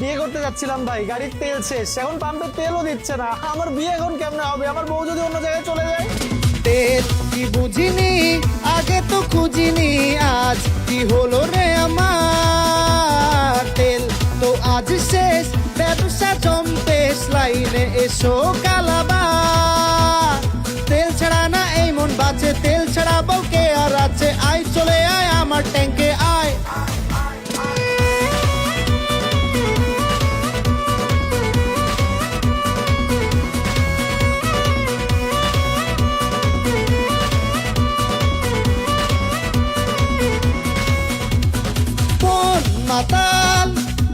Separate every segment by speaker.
Speaker 1: বিয়ে করতে যাচ্ছিলাম ভাই, গাড়ির তেল শেষ, এখন পাম্পে তেলও দিচ্ছে না। আমার বিয়ে এখন কেমনে হবে? আমার বউ যদি অন্য জায়গায় চলে যায়।
Speaker 2: তেল কি বুঝিনি, আগে তো খুঁজিনি, আজ কি হলো রে আমার। তেল তো আজ শেষ, ব্যবসা জম্পেশ, লাইনে এসো কালাবা। তেল ছাড়া না এই মন বাঁচে, তেল ছাড়া বউকে আর আছে। আয় চলে আয় আমার ট্যাঙ্কে আয়। মাতাল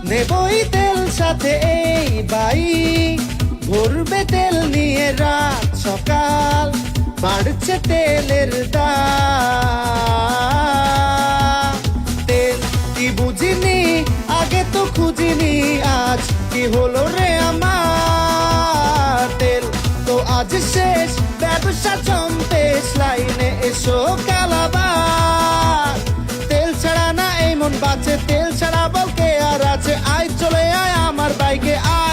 Speaker 2: নেবই তেল সাথে এই বাই, ভরবে তেল নিয়ে রাত সকাল, বাড়ছে তেলের দাম। তেল কি বুঝিনি, আগে তো খুঁজিনি, আজ কি হলো রে আমার। তেল তো আজ শেষ, ব্যবসা জম্পেশ, লাইনে এসো কালাবার। তেল ছাড়া না এই মন বাঁচে, তেল ছাড়া বলকে আর আছে। আয় চলে আয় আমার বাইকে আয়।